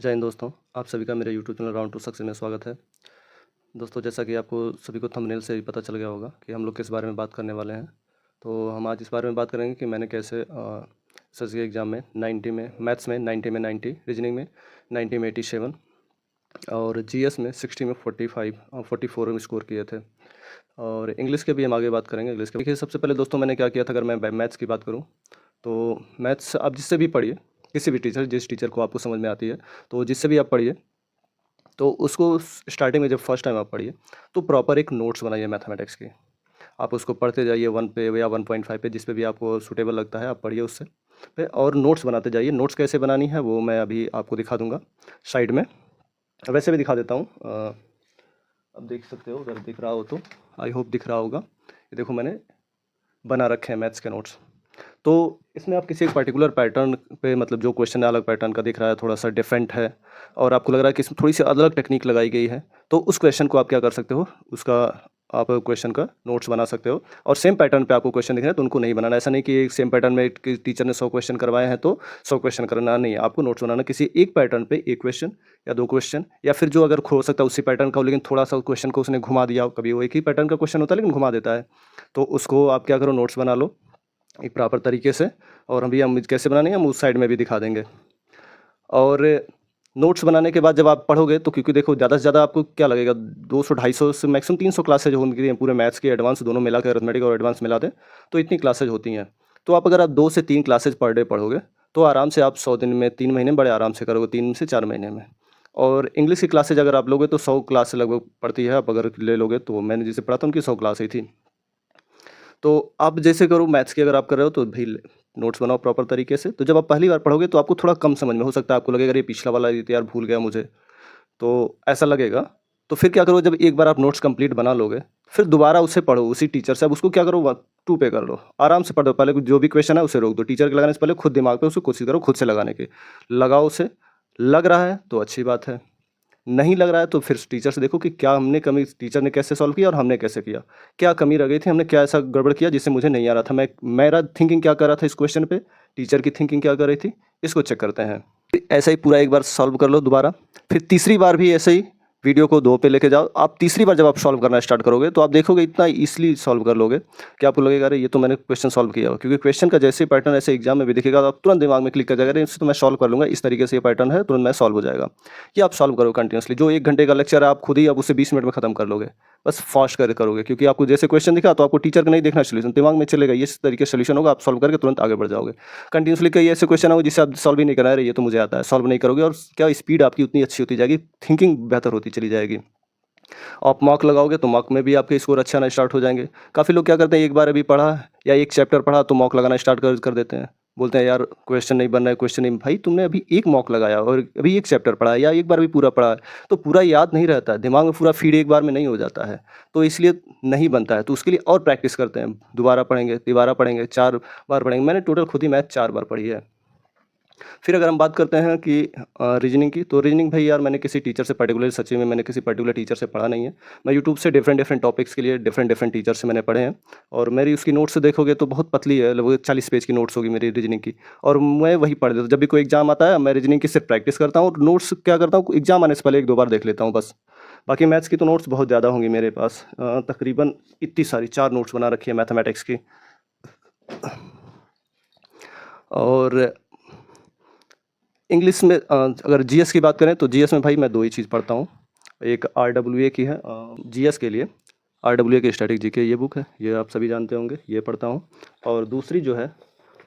जय हिंद दोस्तों, आप सभी का मेरे YouTube channel round to success में स्वागत है। दोस्तों, जैसा कि आपको सभी को थंबनेल से ही पता चल गया होगा कि हम लोग किस बारे में बात करने वाले हैं। तो हम आज इस बारे में बात करेंगे कि मैंने कैसे एसएससी एग्ज़ाम में 90 में, मैथ्स में 90 में 90, रीजनिंग में 90 में 87 और जीएस में 60 में 45 और 44 में स्कोर किए थे। और इंग्लिश के भी हम आगे बात करेंगे। इंग्लिश के देखिए, सबसे पहले दोस्तों मैंने क्या किया था, अगर मैं मैथ्स की बात करूँ तो मैथ्स आप जिससे भी पढ़िए, किसी भी टीचर, जिस टीचर को आपको समझ में आती है, तो जिससे भी आप पढ़िए, तो उसको स्टार्टिंग में जब फर्स्ट टाइम आप पढ़िए तो प्रॉपर एक नोट्स बनाइए मैथमेटिक्स की। आप उसको पढ़ते जाइए 1 पे या 1.5 पे, जिस पे भी आपको सूटेबल लगता है आप पढ़िए उससे पे, और नोट्स बनाते जाइए। नोट्स कैसे बनानी है वो मैं अभी आपको दिखा दूंगा साइड में, वैसे भी दिखा देता हूँ। अब देख सकते हो, अगर दिख रहा हो तो, आई होप दिख रहा होगा। ये देखो, मैंने बना रखे हैं मैथ्स के नोट्स। तो इसमें आप किसी एक पर्टिकुलर पैटर्न पे, मतलब जो क्वेश्चन अलग पैटर्न का दिख रहा है, थोड़ा सा डिफरेंट है और आपको लग रहा है कि इसमें थोड़ी सी अलग टेक्निक लगाई गई है, तो उस क्वेश्चन को आप क्या कर सकते हो, उसका आप क्वेश्चन का नोट्स बना सकते हो। और सेम पैटर्न पे आपको क्वेश्चन दिख रहे हैं तो उनको नहीं बनाना। ऐसा नहीं कि एक सेम पैटर्न में टीचर ने 100 क्वेश्चन करवाए हैं तो 100 क्वेश्चन करना नहीं है, आपको नोट्स बनाना किसी एक पैटर्न पे, एक क्वेश्चन या 2 क्वेश्चन, या फिर जो अगर हो सकता है उसी पैटर्न का हो लेकिन थोड़ा सा क्वेश्चन को उसने घुमा दिया हो। कभी वो एक ही पैटर्न का क्वेश्चन होता है लेकिन घुमा देता है, तो उसको आप क्या करो, नोट्स बना लो एक प्रॉपर तरीके से। और हम कैसे बनाने हैं हम उस साइड में भी दिखा देंगे। और नोट्स बनाने के बाद जब आप पढ़ोगे तो, क्योंकि देखो ज़्यादा से ज़्यादा आपको क्या लगेगा, 200-250 से मैक्सिमम 300 क्लासेज होंगी पूरे मैथ्स के, एडवांस दोनों मिला के, अरिथमेटिक और एडवांस मिला दें तो इतनी क्लासेज होती हैं। तो आप अगर आप 2 से 3 क्लासेज पर डे पढ़ोगे तो आराम से आप 100 दिन में, 3 महीने में बड़े आराम से करोगे, 3 से 4 महीने में। और इंग्लिश की क्लासेज अगर आप लोगे तो 100 क्लास लगभग पड़ती है, आप अगर ले लोगे तो। मैंने जिसे पढ़ा था उनकी 100 क्लास ही थी। तो आप जैसे करो, मैथ्स की अगर आप कर रहे हो तो भाई नोट्स बनाओ प्रॉपर तरीके से। तो जब आप पहली बार पढ़ोगे तो आपको थोड़ा कम समझ में, हो सकता है आपको लगेगा ये पिछला वाला ये तो यार भूल गया मुझे, तो ऐसा लगेगा। तो फिर क्या करो, जब एक बार आप नोट्स कंप्लीट बना लोगे फिर दोबारा उसे पढ़ो उसी टीचर से। अब उसको क्या करो, 2 पे कर लो, आराम से पढ़ दो। पहले जो भी क्वेश्चन है उसे रोक दो, टीचर के लगाने से पहले खुद दिमाग पे उसको कोशिश करो खुद से लगाने की। लगाओ उसे, लग रहा है तो अच्छी बात है, नहीं लग रहा है तो फिर टीचर से देखो कि क्या हमने कमी, टीचर ने कैसे सॉल्व किया और हमने कैसे किया, क्या कमी रह गई थी, हमने क्या ऐसा गड़बड़ किया जिससे मुझे नहीं आ रहा था, मेरा थिंकिंग क्या कर रहा था इस क्वेश्चन पे, टीचर की थिंकिंग क्या कर रही थी, इसको चेक करते हैं। ऐसा ही पूरा एक बार सॉल्व कर लो दोबारा, फिर तीसरी बार भी ऐसे ही वीडियो को 2 पे लेके जाओ। आप तीसरी बार जब आप सॉल्व करना स्टार्ट करोगे तो आप देखोगे इतना ईजिली सॉल्व कर लोगे कि आपको लगेगा अरे ये तो मैंने क्वेश्चन सॉल्व किया हो, क्योंकि क्वेश्चन का जैसे पैटर्न ऐसे एग्जाम में भी दिखेगा तो आप तुरंत दिमाग में क्लिक कर जाएगा, अरे इससे तो मैं सॉल्व कर लूँगा, इस तरीके से ये पैटर्न है, तुरंत मैं सॉल्व हो जाएगा। ये आप सॉल्व करो कंटिन्यूसली। जो 1 घंटे का लेक्चर है आप खुद ही अब उसे 20 मिनट में खत्म कर लोगे, बस फास्ट कर करोगे, क्योंकि आपको जैसे क्वेश्चन दिखा तो आपको टीचर का नहीं देखना, सोल्यूशन दिमाग में चलेगा, ये इस तरीके से सोल्यूशन होगा, आप सॉल्व करके तुरंत आगे बढ़ जाओगे। कंटिन्यूसली कई ऐसे क्वेश्चन होंगे जिससे आप सॉल्व ही नहीं करना है, ये तो मुझे आता है, सॉल्व नहीं करोगे और क्या स्पीड आपकी उतनी अच्छी होती जाएगी, थिंकिंग बेहतर होती चली जाएगी। आप मॉक लगाओगे तो मॉक में भी आपके स्कोर अच्छे आना स्टार्ट हो जाएंगे। काफ़ी लोग क्या करते हैं, एक बार अभी पढ़ा या एक चैप्टर पढ़ा तो मॉक लगाना स्टार्ट कर देते हैं, बोलते हैं यार क्वेश्चन नहीं बन रहा है, क्वेश्चन नहीं। भाई तुमने अभी एक मॉक लगाया और अभी एक चैप्टर पढ़ा या एक बार भी पूरा पढ़ा है तो पूरा याद नहीं रहता है, दिमाग में पूरा फीड एक बार में नहीं हो जाता है, तो इसलिए नहीं बनता है। तो उसके लिए और प्रैक्टिस करते हैं, दोबारा पढ़ेंगे, तिबारा पढ़ेंगे, 4 बार पढ़ेंगे। मैंने टोटल खुद ही मैथ 4 बार पढ़ी है। फिर अगर हम बात करते हैं कि रीजनिंग की, तो रीजनिंग भाई यार मैंने किसी टीचर से पर्टिकुलर, सच्ची में मैंने किसी पर्टिकुलर टीचर से पढ़ा नहीं है। मैं यूट्यूब से डिफरेंट डिफरेंट टॉपिक्स के लिए डिफरेंट डिफरेंट टीचर से मैंने पढ़े हैं, और मेरी उसकी नोट्स से देखोगे तो बहुत पतली है, लगभग 40 पेज की नोट्स होगी मेरी रीजनिंग की, और मैं वही पढ़ लेता हूँ। जब भी कोई एग्जाम आता है मैं रीजनिंग की सिर्फ प्रैक्टिस करता हूँ और नोट्स क्या करता हूँ, एग्जाम आने से पहले 1-2 बार देख लेता हूँ बस। बाकी मैथ्स की तो नोट्स बहुत ज़्यादा होंगी मेरे पास, तकरीबन इतनी सारी 4 नोट्स बना रखी है मैथमेटिक्स की। और इंग्लिश में अगर जीएस की बात करें तो जीएस में भाई मैं 2 ही चीज़ पढ़ता हूँ। एक आरडब्ल्यूए की है जीएस के लिए, आरडब्ल्यूए की स्टैटिक जीके ये बुक है, ये आप सभी जानते होंगे, ये पढ़ता हूँ। और दूसरी जो है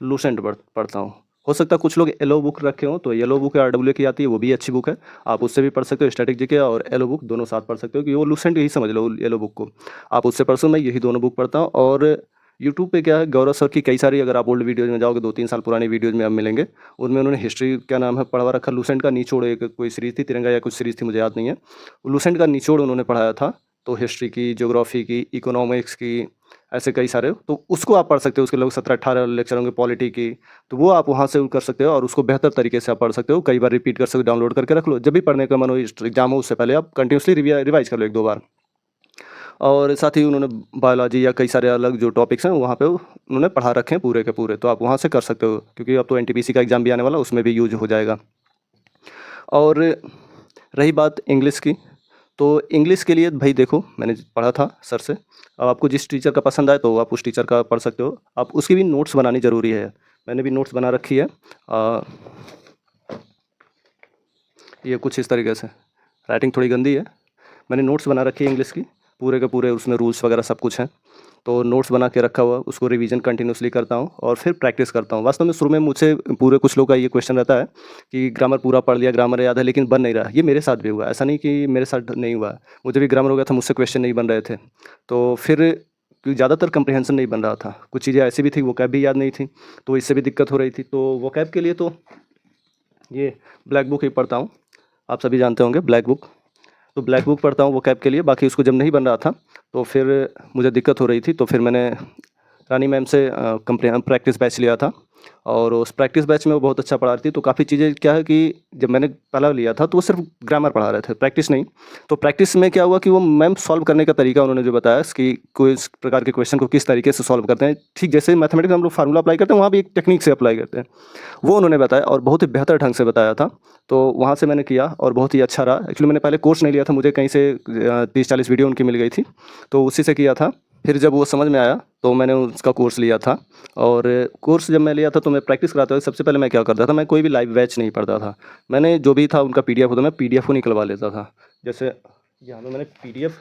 लूसेंट पढ़ता हूँ। हो सकता है कुछ लोग येलो बुक रखे हों, तो येलो बुक आरडब्ल्यूए की आती है, वो भी अच्छी बुक है, आप उससे भी पढ़ सकते हो। स्टैटिक जीके और येलो बुक दोनों साथ पढ़ सकते हो, कि वो लूसेंट ही समझ लो, येलो बुक को आप उससे पढ़ सकते हो। मैं यही दोनों बुक पढ़ता हूँ। और यूट्यूब पे क्या है, गौरव सर की कई सारी, अगर आप ओल्ड वीडियोज़ में जाओगे 2-3 साल पुरानी वीडियोज़ में आप मिलेंगे, उनमें उन्होंने हिस्ट्री क्या नाम है पढ़वा रखा, लूसेंट का निचोड़, एक कोई सीरीज़ थी, तिरंगा या कुछ सीरीज़ थी, मुझे याद नहीं है। लूसेंट का निचोड़ उन्होंने पढ़ाया था, तो हिस्ट्री की, ज्योग्राफी की, इकोनॉमिक्स की, ऐसे कई सारे, तो उसको आप पढ़ सकते हो। उसके लगभग 17-18 लेक्चर होंगे पॉलिटी की, तो वो आप वहाँ से कर सकते हो और उसको बेहतर तरीके से आप पढ़ सकते हो। कई बार रिपीट कर सकते हो, डाउनलोड करके रख लो, जब भी पढ़ने का मन हो, एग्जाम हो उससे पहले आप कंटिन्यूसली रिवाइज कर लो 1-2 बार। और साथ ही उन्होंने बायोलॉजी या कई सारे अलग जो टॉपिक्स हैं वहाँ पे उन्होंने पढ़ा रखे हैं पूरे के पूरे, तो आप वहाँ से कर सकते हो, क्योंकि अब तो एनटीपीसी का एग्ज़ाम भी आने वाला है, उसमें भी यूज हो जाएगा। और रही बात इंग्लिश की, तो इंग्लिश के लिए भाई देखो मैंने पढ़ा था सर से। अब आपको जिस टीचर का पसंद आए तो आप उस टीचर का पढ़ सकते हो। आप उसकी भी नोट्स बनानी ज़रूरी है। मैंने भी नोट्स बना रखी है। ये कुछ इस तरीके से, राइटिंग थोड़ी गंदी है। मैंने नोट्स बना रखी है इंग्लिश की, पूरे के पूरे उसमें रूल्स वगैरह सब कुछ हैं। तो नोट्स बना के रखा हुआ, उसको रिवीजन कंटिन्यूसली करता हूँ और फिर प्रैक्टिस करता हूँ। वास्तव में शुरू में मुझसे पूरे कुछ लोग का ये क्वेश्चन रहता है कि ग्रामर पूरा पढ़ लिया, ग्रामर याद है, लेकिन बन नहीं रहा। ये मेरे साथ भी हुआ, ऐसा नहीं कि मेरे साथ नहीं हुआ। मुझे भी ग्रामर हो गया था, मुझसे क्वेश्चन नहीं बन रहे थे। तो फिर क्योंकि ज़्यादातर कंप्रीहेंशन नहीं बन रहा था, कुछ चीज़ें ऐसी भी थी, वोकैब भी याद नहीं थी, तो इससे भी दिक्कत हो रही थी। तो वोकैब के लिए तो ये ब्लैक बुक ही पढ़ता हूँ। आप सभी जानते होंगे ब्लैक बुक। तो ब्लैक बुक पढ़ता हूँ वोकैब के लिए। बाकी उसको जब नहीं बन रहा था तो फिर मुझे दिक्कत हो रही थी, तो फिर मैंने रानी मैम से प्रैक्टिस बैच लिया था और उस प्रैक्टिस बैच में वो बहुत अच्छा पढ़ा रही थी। तो काफ़ी चीज़ें क्या है कि जब मैंने पहला लिया था तो वो सिर्फ ग्रामर पढ़ा रहे थे, प्रैक्टिस नहीं। तो प्रैक्टिस में क्या हुआ कि वो मैम सॉल्व करने का तरीका उन्होंने जो बताया कि कोई इस प्रकार के क्वेश्चन को किस तरीके से सॉल्व करते हैं, ठीक जैसे मैथमेटिक्स में हम लोग फार्मूला अप्लाई करते हैं, वहाँ भी एक टेक्निक से अप्लाई करते हैं। वो उन्होंने बताया और बहुत ही बेहतर ढंग से बताया था। तो वहाँ से मैंने किया और बहुत ही अच्छा रहा। एक्चुअली मैंने पहले कोर्स नहीं लिया था, मुझे कहीं से 30-40 वीडियो उनकी मिल गई थी, तो उसी से किया था। फिर जब वो समझ में आया तो मैंने उसका कोर्स लिया था। और कोर्स जब मैं लिया था तो मैं प्रैक्टिस कराते हुए सबसे पहले मैं क्या करता था, मैं कोई भी लाइव बैच नहीं पढ़ता था। मैंने जो भी था उनका पीडीएफ होता, मैं पीडीएफ को निकलवा लेता था। जैसे यहाँ पे मैंने पीडीएफ,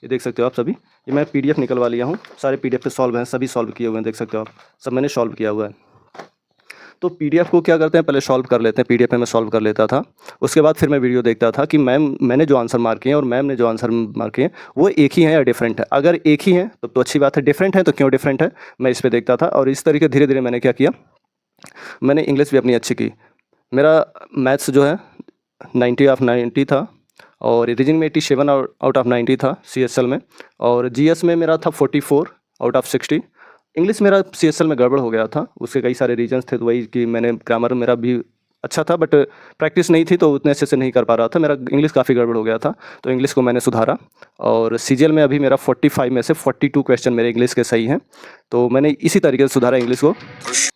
ये देख सकते हो आप सभी, ये मैं पीडीएफ निकलवा लिया हूँ। सारे पीडीएफ पे सॉल्व हैं, सभी सॉल्व किए हुए हैं, देख सकते हो आप, सब मैंने सॉल्व किया हुआ है। तो पीडीएफ को क्या करते हैं, पहले सॉल्व कर लेते हैं, पीडीएफ में मैं सॉल्व कर लेता था। उसके बाद फिर मैं वीडियो देखता था कि मैंने जो आंसर मार्क किए हैं और मैम ने जो आंसर मार्क किए हैं वो एक ही हैं या डिफरेंट है। अगर एक ही हैं तब तो अच्छी बात है, डिफरेंट है तो क्यों डिफरेंट है, मैं इस पे देखता था। और इस तरीके धीरे धीरे मैंने क्या किया, मैंने इंग्लिश भी अपनी अच्छी की। मेरा मैथ्स जो है 90/90 था और रीजनिंग में 87 आउट ऑफ 90 था सीएसएल में। और जीएस में मेरा था 44 आउट ऑफ 60। इंग्लिश मेरा सीएसएल में गड़बड़ हो गया था, उसके कई सारे रीजन्स थे। तो वही कि मैंने ग्रामर मेरा भी अच्छा था बट प्रैक्टिस नहीं थी तो उतने अच्छे से नहीं कर पा रहा था, मेरा इंग्लिश काफ़ी गड़बड़ हो गया था। तो इंग्लिश को मैंने सुधारा और सीजीएल में अभी मेरा 45 में से 42 क्वेश्चन मेरे इंग्लिश के सही हैं। तो मैंने इसी तरीके से सुधारा इंग्लिश को।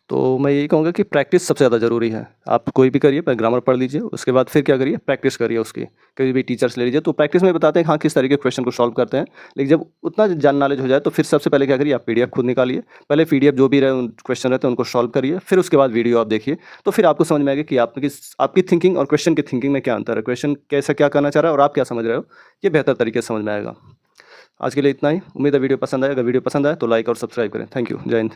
तो मैं यही कहूँगा कि प्रैक्टिस सबसे ज़्यादा ज़रूरी है। आप कोई भी करिए, पहले ग्रामर पढ़ लीजिए, उसके बाद फिर क्या करिए, प्रैक्टिस करिए उसकी। कभी भी टीचर्स ले लीजिए तो प्रैक्टिस में बताते हैं हाँ किस तरीके के क्वेश्चन को सॉल्व करते हैं। लेकिन जब उतना जान नॉलेज हो जाए तो फिर सबसे पहले क्या करिए, आप पीडीएफ खुद निकालिए। पहले पीडीएफ जो भी रहे क्वेश्चन रहते हैं उनको सॉल्व करिए, फिर उसके बाद वीडियो आप देखिए। तो फिर आपको समझ में आएगा कि आपकी थिंकिंग और क्वेश्चन की थिंकिंग में क्या अंतर है, क्वेश्चन कैसा क्या करना चाह रहा है और आप क्या समझ रहे हो, ये बेहतर तरीके से समझ में आएगा। आज के लिए इतना ही। उम्मीद है वीडियो पसंद आए। अगर वीडियो पसंद आए तो लाइक और सब्सक्राइब करें। Thank you. जय हिंद।